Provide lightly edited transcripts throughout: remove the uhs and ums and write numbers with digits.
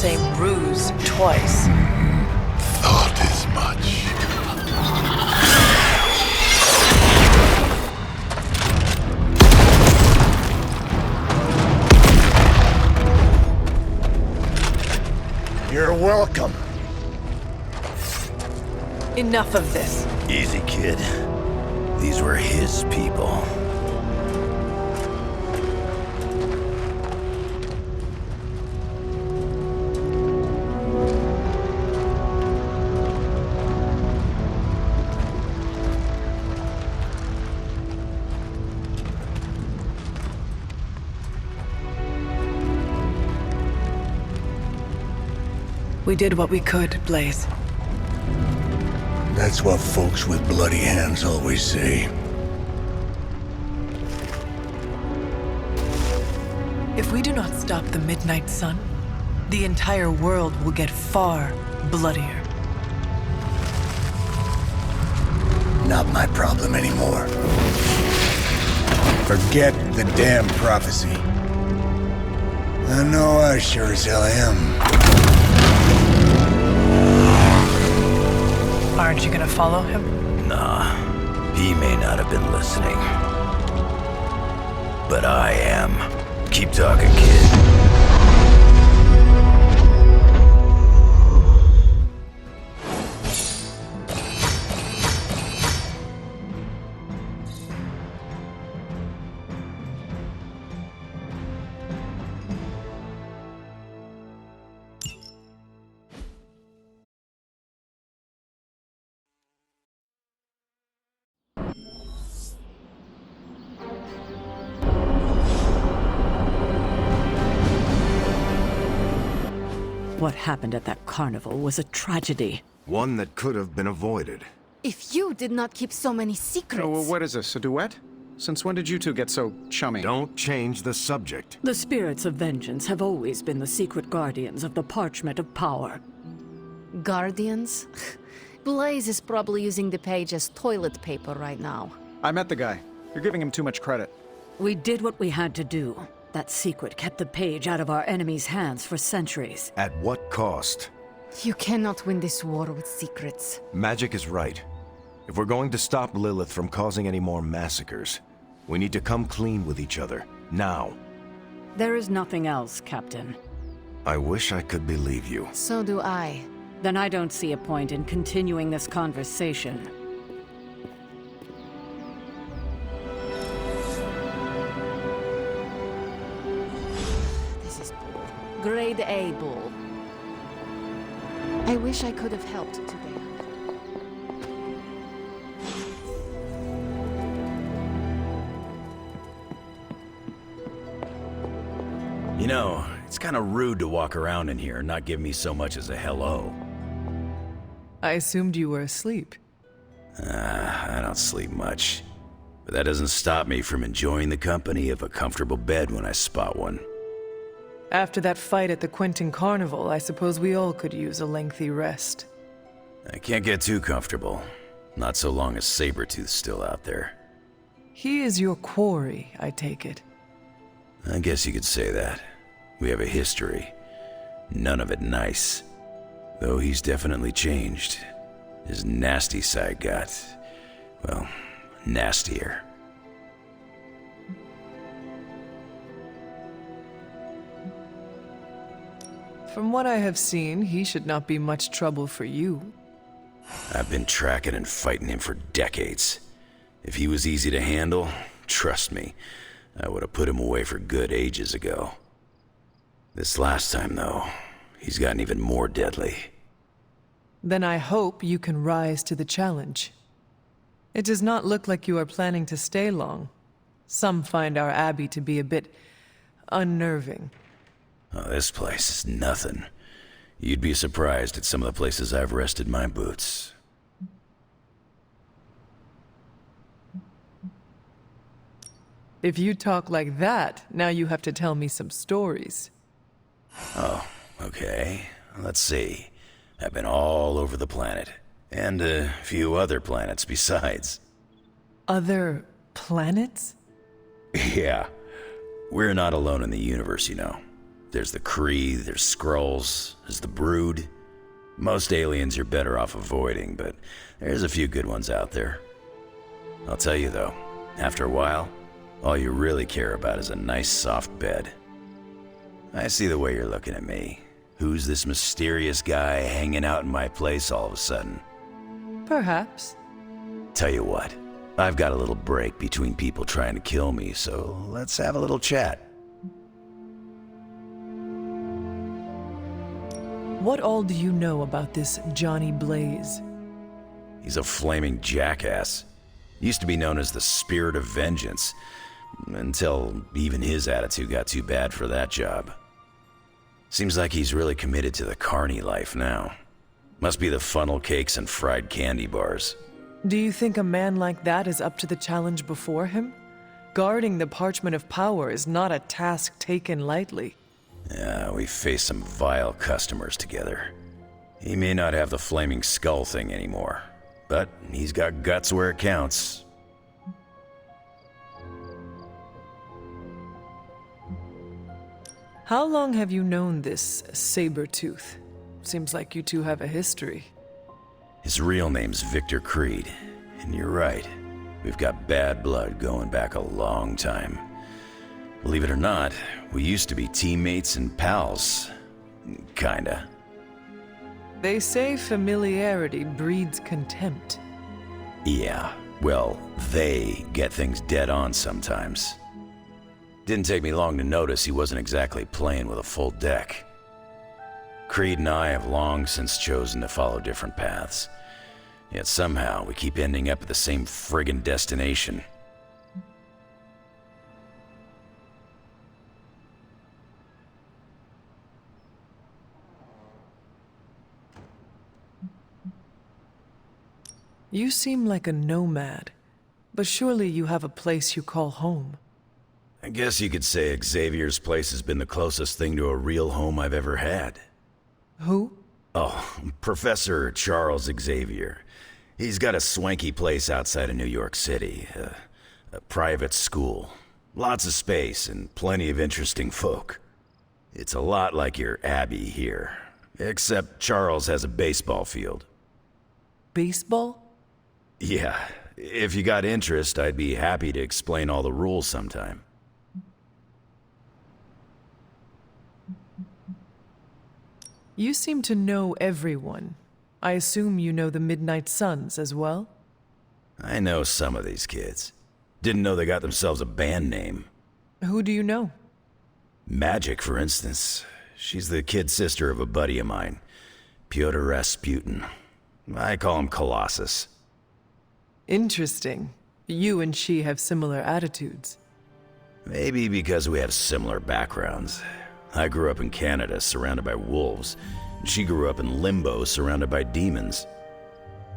same ruse twice. Thought as much. You're welcome. Enough of this. Easy, kid. These were his people. We did what we could, Blaze. That's what folks with bloody hands always say. If we do not stop the Midnight Sun, the entire world will get far bloodier. Not my problem anymore. Forget the damn prophecy. I know I sure as hell am. Aren't you gonna follow him? Nah, he may not have been listening. But I am. Keep talking, kid. What happened at that carnival was a tragedy. One that could have been avoided. If you did not keep so many secrets... Oh, well, what is this, a duet? Since when did you two get so chummy? Don't change the subject. The spirits of vengeance have always been the secret guardians of the Parchment of Power. Guardians? Blaze is probably using the page as toilet paper right now. I met the guy. You're giving him too much credit. We did what we had to do. That secret kept the page out of our enemies' hands for centuries. At what cost? You cannot win this war with secrets. Magic is right. If we're going to stop Lilith from causing any more massacres, we need to come clean with each other, now. There is nothing else, Captain. I wish I could believe you. So do I. Then I don't see a point in continuing this conversation. This is bull. Grade A bull. I wish I could have helped today. You know, it's kind of rude to walk around in here and not give me so much as a hello. I assumed you were asleep. I don't sleep much. But that doesn't stop me from enjoying the company of a comfortable bed when I spot one. After that fight at the Quentin Carnival, I suppose we all could use a lengthy rest. I can't get too comfortable. Not so long as Sabretooth's still out there. He is your quarry, I take it. I guess you could say that. We have a history. None of it nice. Though he's definitely changed. His nasty side got, well, nastier. From what I have seen, he should not be much trouble for you. I've been tracking and fighting him for decades. If he was easy to handle, trust me, I would have put him away for good ages ago. This last time, though, he's gotten even more deadly. Then I hope you can rise to the challenge. It does not look like you are planning to stay long. Some find our abbey to be a bit unnerving. Oh, this place is nothing. You'd be surprised at some of the places I've rested my boots. If you talk like that, now you have to tell me some stories. Oh, okay. Let's see. I've been all over the planet. And a few other planets besides. Other planets? Yeah. We're not alone in the universe, you know. There's the Kree, there's Skrulls, there's the Brood. Most aliens you're better off avoiding, but there's a few good ones out there. I'll tell you though, after a while, all you really care about is a nice soft bed. I see the way you're looking at me. Who's this mysterious guy hanging out in my place all of a sudden? Perhaps. Tell you what, I've got a little break between people trying to kill me, so let's have a little chat. What all do you know about this Johnny Blaze? He's a flaming jackass. Used to be known as the Spirit of Vengeance, until even his attitude got too bad for that job. Seems like he's really committed to the carny life now. Must be the funnel cakes and fried candy bars. Do you think a man like that is up to the challenge before him? Guarding the Parchment of Power is not a task taken lightly. Yeah, we faced some vile customers together. He may not have the flaming skull thing anymore, but he's got guts where it counts. How long have you known this Sabretooth? Seems like you two have a history. His real name's Victor Creed, and you're right. We've got bad blood going back a long time. Believe it or not, we used to be teammates and pals. Kinda. They say familiarity breeds contempt. Yeah, well, they get things dead on sometimes. Didn't take me long to notice he wasn't exactly playing with a full deck. Creed and I have long since chosen to follow different paths. Yet somehow we keep ending up at the same friggin' destination. You seem like a nomad, but surely you have a place you call home. I guess you could say Xavier's place has been the closest thing to a real home I've ever had. Who? Oh, Professor Charles Xavier. He's got a swanky place outside of New York City. A private school. Lots of space and plenty of interesting folk. It's a lot like your Abbey here. Except Charles has a baseball field. Baseball? Yeah, if you got interest, I'd be happy to explain all the rules sometime. You seem to know everyone. I assume you know the Midnight Suns as well? I know some of these kids. Didn't know they got themselves a band name. Who do you know? Magic, for instance. She's the kid sister of a buddy of mine, Pyotr Rasputin. I call him Colossus. Interesting. You and she have similar attitudes. Maybe because we have similar backgrounds. I grew up in Canada, surrounded by wolves. She grew up in Limbo, surrounded by demons.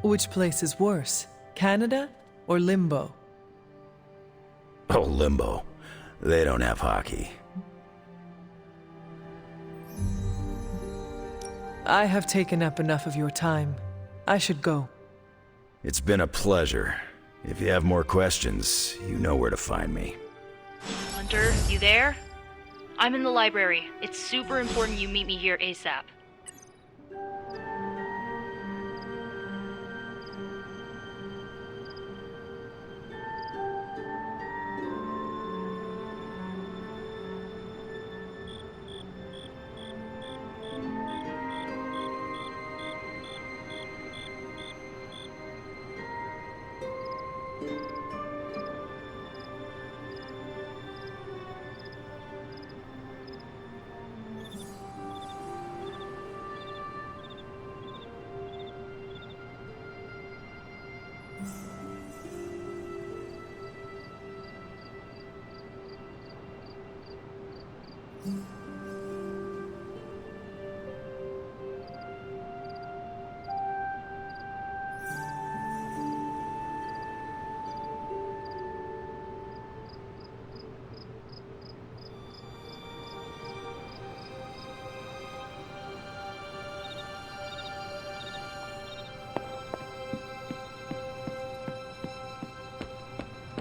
Which place is worse, Canada or Limbo? Oh, Limbo. They don't have hockey. I have taken up enough of your time. I should go. It's been a pleasure. If you have more questions, you know where to find me. Hunter, you there? I'm in the library. It's super important you meet me here ASAP.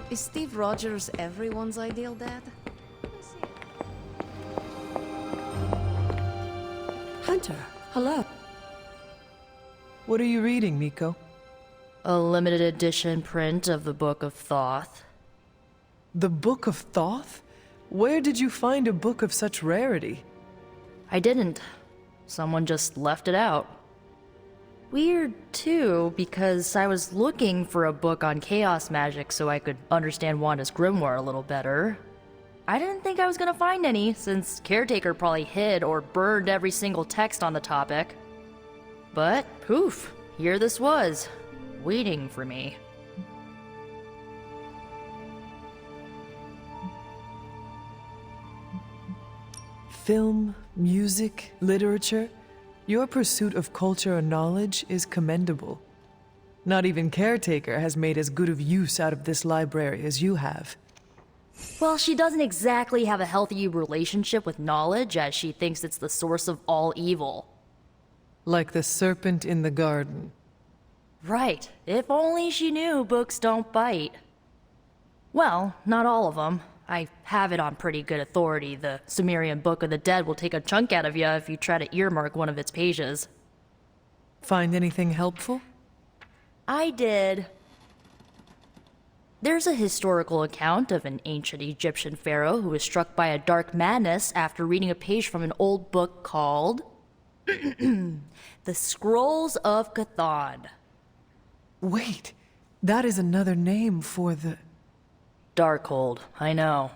Is Steve Rogers everyone's ideal dad? Hunter. Hello. What are you reading, Miko? A limited edition print of the Book of Thoth. The Book of Thoth? Where did you find a book of such rarity? I didn't. Someone just left it out. Weird, too, because I was looking for a book on chaos magic so I could understand Wanda's grimoire a little better. I didn't think I was gonna find any, since Caretaker probably hid or burned every single text on the topic. But, poof, here this was, waiting for me. Film, music, literature. Your pursuit of culture and knowledge is commendable. Not even Caretaker has made as good of use out of this library as you have. Well, she doesn't exactly have a healthy relationship with knowledge, as she thinks it's the source of all evil. Like the serpent in the garden. Right. If only she knew books don't bite. Well, not all of them. I have it on pretty good authority. The Sumerian Book of the Dead will take a chunk out of you if you try to earmark one of its pages. Find anything helpful? I did. There's a historical account of an ancient Egyptian pharaoh who was struck by a dark madness after reading a page from an old book called The Scrolls of Chthon. Wait, that is another name for the... Darkhold, I know.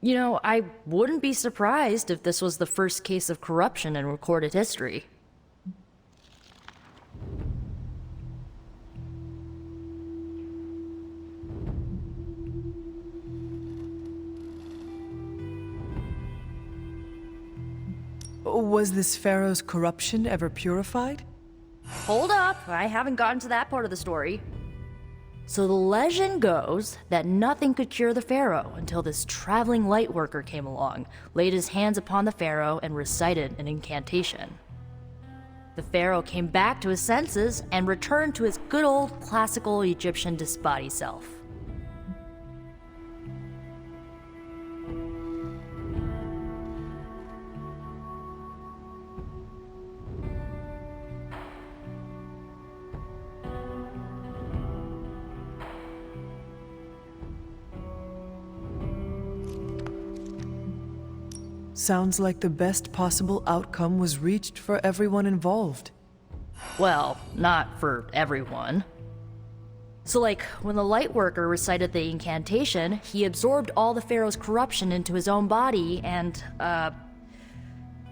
You know, I wouldn't be surprised if this was the first case of corruption in recorded history. Was this pharaoh's corruption ever purified? Hold up, I haven't gotten to that part of the story. So the legend goes that nothing could cure the pharaoh until this traveling light worker came along, laid his hands upon the pharaoh, and recited an incantation. The pharaoh came back to his senses and returned to his good old classical Egyptian disbody self. Sounds like the best possible outcome was reached for everyone involved. Well, not for everyone. So like, when the Lightworker recited the incantation, he absorbed all the Pharaoh's corruption into his own body and,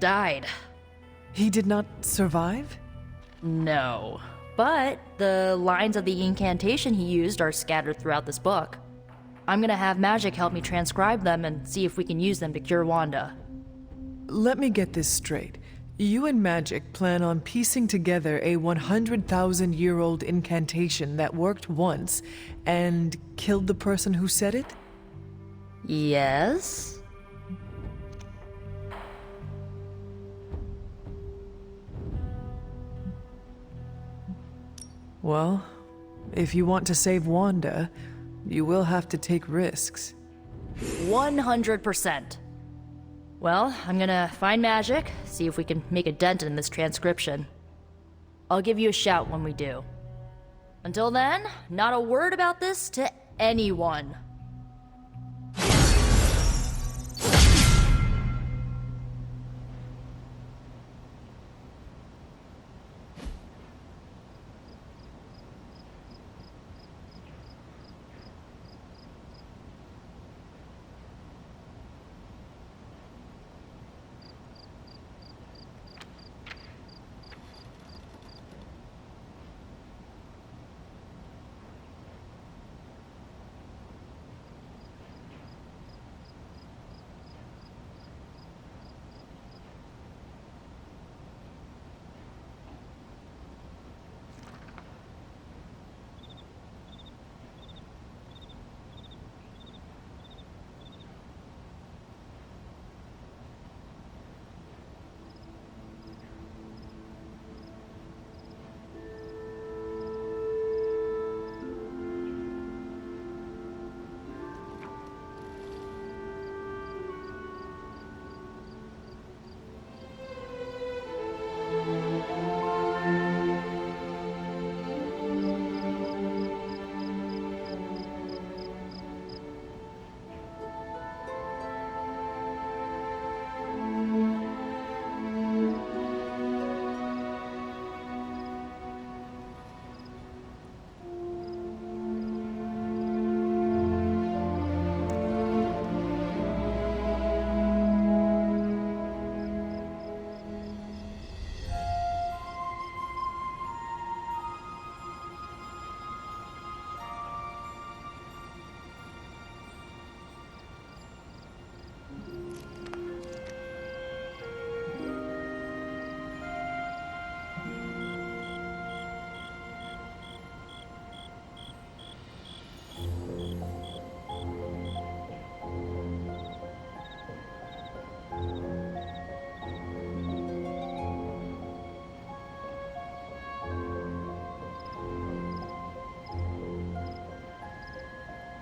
died. He did not survive? No. But the lines of the incantation he used are scattered throughout this book. I'm gonna have Magic help me transcribe them and see if we can use them to cure Wanda. Let me get this straight. You and Magic plan on piecing together a 100,000-year-old incantation that worked once and killed the person who said it? Yes? Well, if you want to save Wanda, you will have to take risks. 100%. Well, I'm gonna find Magic, see if we can make a dent in this transcription. I'll give you a shout when we do. Until then, not a word about this to anyone.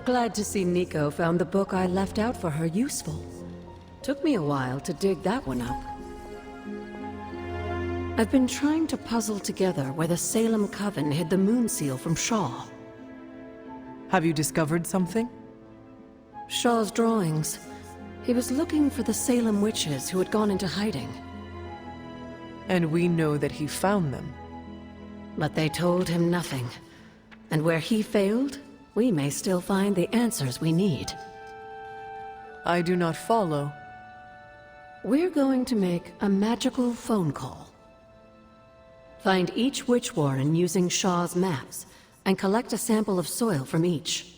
Glad to see Nico found the book I left out for her useful. Took me a while to dig that one up. I've been trying to puzzle together where the Salem Coven hid the moon seal from Shaw. Have you discovered something? Shaw's drawings. He was looking for the Salem witches who had gone into hiding. And we know that he found them. But they told him nothing. And where he failed, we may still find the answers we need. I do not follow. We're going to make a magical phone call. Find each witch warren using Shaw's maps, and collect a sample of soil from each.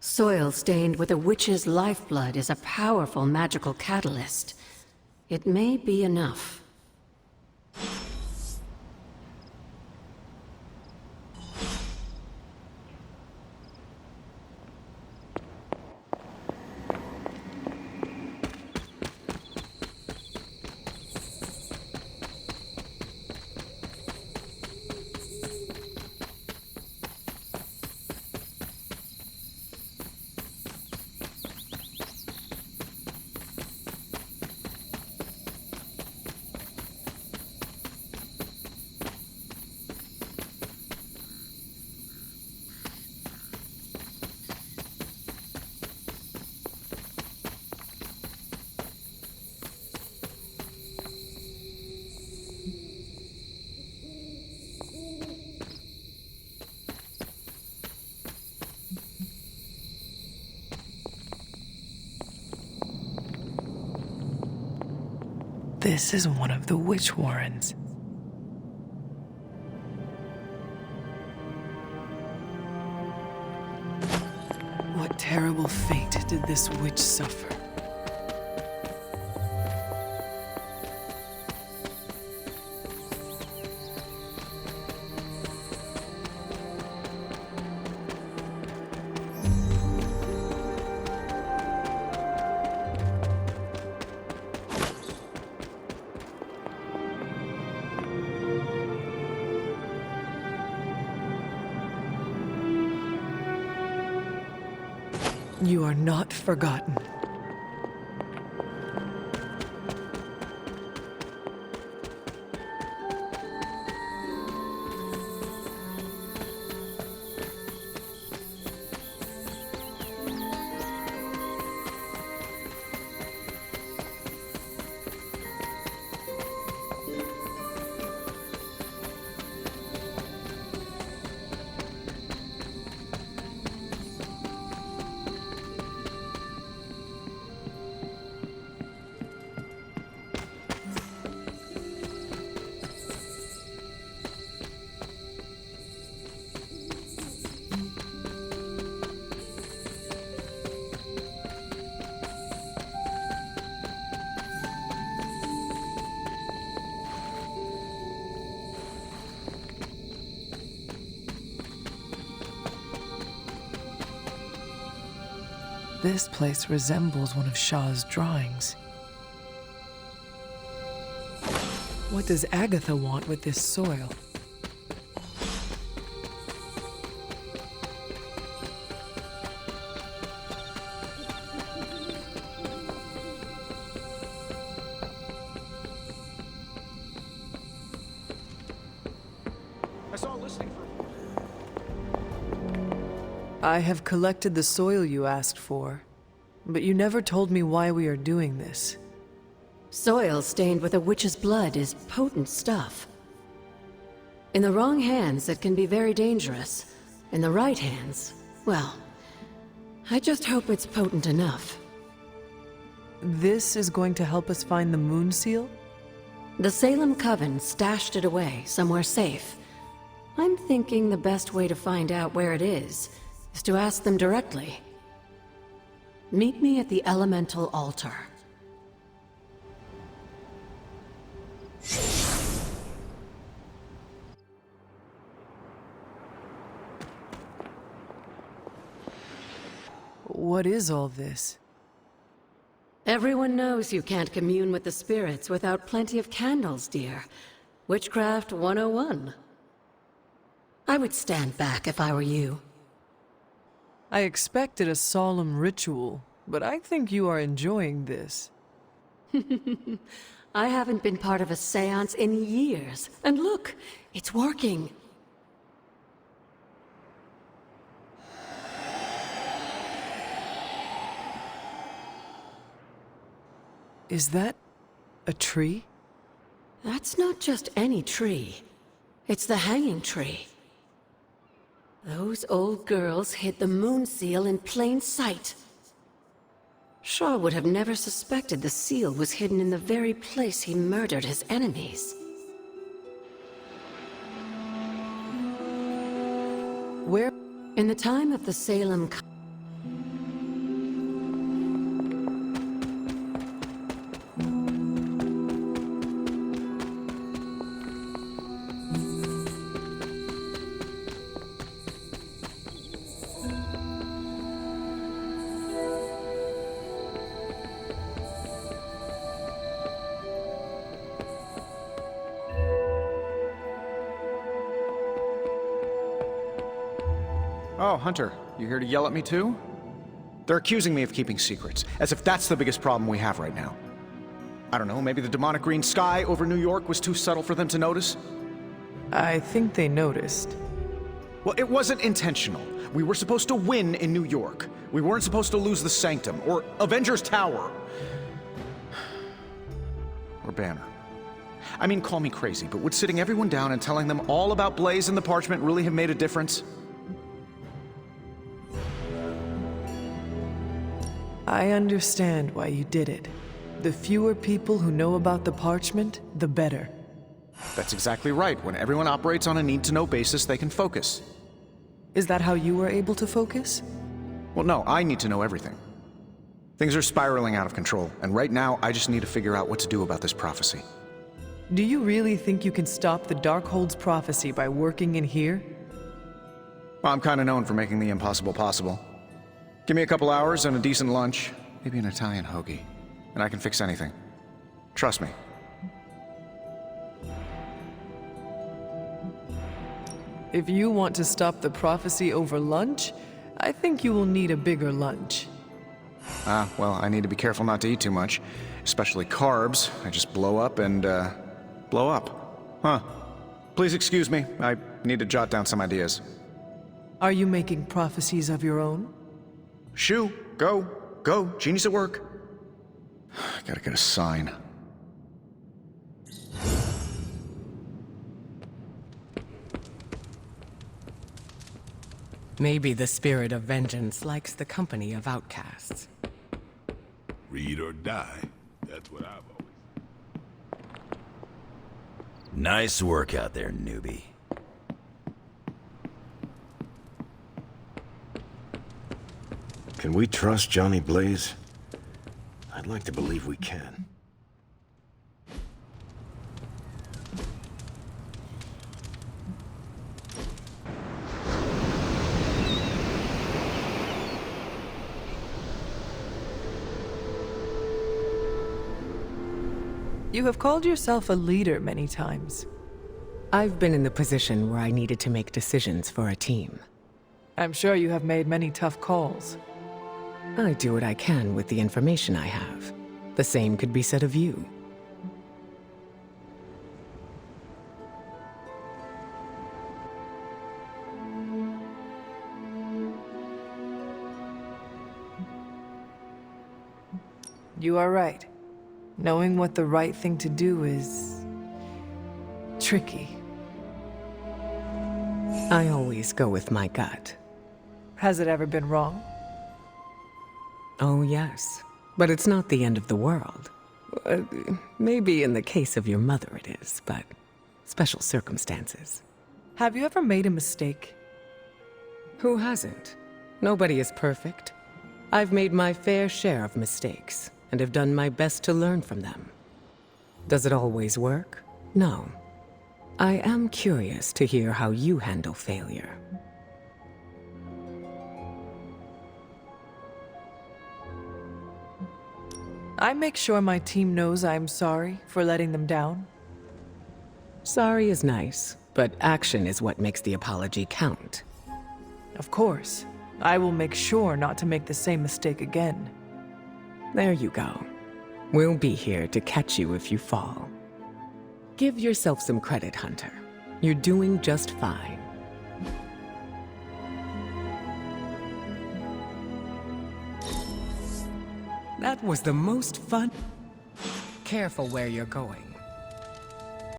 Soil stained with a witch's lifeblood is a powerful magical catalyst. It may be enough. This is one of the witch warrens. What terrible fate did this witch suffer? You are not forgotten. This place resembles one of Shaw's drawings. What does Agatha want with this soil? I saw a listing for... I have collected the soil you asked for, but you never told me why we are doing this. Soil stained with a witch's blood is potent stuff. In the wrong hands, it can be very dangerous. In the right hands, well, I just hope it's potent enough. This is going to help us find the moon seal? The Salem Coven stashed it away, somewhere safe. I'm thinking the best way to find out where it is to ask them directly. Meet me at the Elemental Altar. What is all this? Everyone knows you can't commune with the spirits without plenty of candles, dear. Witchcraft 101. I would stand back if I were you. I expected a solemn ritual, but I think you are enjoying this. I haven't been part of a seance in years. And look, it's working. Is that a tree? That's not just any tree. It's the hanging tree. Those old girls hid the moon seal in plain sight. Shaw would have never suspected the seal was hidden in the very place he murdered his enemies. Where? In the time of the Salem Oh, Hunter, you here to yell at me too? They're accusing me of keeping secrets, as if that's the biggest problem we have right now. I don't know, maybe the demonic green sky over New York was too subtle for them to notice? I think they noticed. Well, it wasn't intentional. We were supposed to win in New York. We weren't supposed to lose the Sanctum, or Avengers Tower. Or Banner. I mean, call me crazy, but would sitting everyone down and telling them all about Blaze and the Parchment really have made a difference? I understand why you did it. The fewer people who know about the parchment, the better. That's exactly right. When everyone operates on a need-to-know basis, they can focus. Is that how you were able to focus? Well, no, I need to know everything. Things are spiraling out of control, and right now, I just need to figure out what to do about this prophecy. Do you really think you can stop the Darkhold's prophecy by working in here? Well, I'm kind of known for making the impossible possible. Give me a couple hours and a decent lunch, maybe an Italian hoagie, and I can fix anything. Trust me. If you want to stop the prophecy over lunch, I think you will need a bigger lunch. Well, I need to be careful not to eat too much, especially carbs. I just blow up and, blow up. Huh. Please excuse me, I need to jot down some ideas. Are you making prophecies of your own? Shoo, go, genius at work. Gotta get a sign. Maybe the spirit of vengeance likes the company of outcasts. Read or die. That's what I've always... Nice work out there, newbie. Can we trust Johnny Blaze? I'd like to believe we can. You have called yourself a leader many times. I've been in the position where I needed to make decisions for a team. I'm sure you have made many tough calls. I do what I can with the information I have. The same could be said of you. You are right. Knowing what the right thing to do is... tricky. I always go with my gut. Has it ever been wrong? Oh, yes. But it's not the end of the world. Maybe in the case of your mother it is, but special circumstances. Have you ever made a mistake? Who hasn't? Nobody is perfect. I've made my fair share of mistakes, and have done my best to learn from them. Does it always work? No. I am curious to hear how you handle failure. I make sure my team knows I'm sorry for letting them down. Sorry is nice, but action is what makes the apology count. Of course. I will make sure not to make the same mistake again. There you go. We'll be here to catch you if you fall. Give yourself some credit, Hunter. You're doing just fine. That was the most fun. Careful where you're going.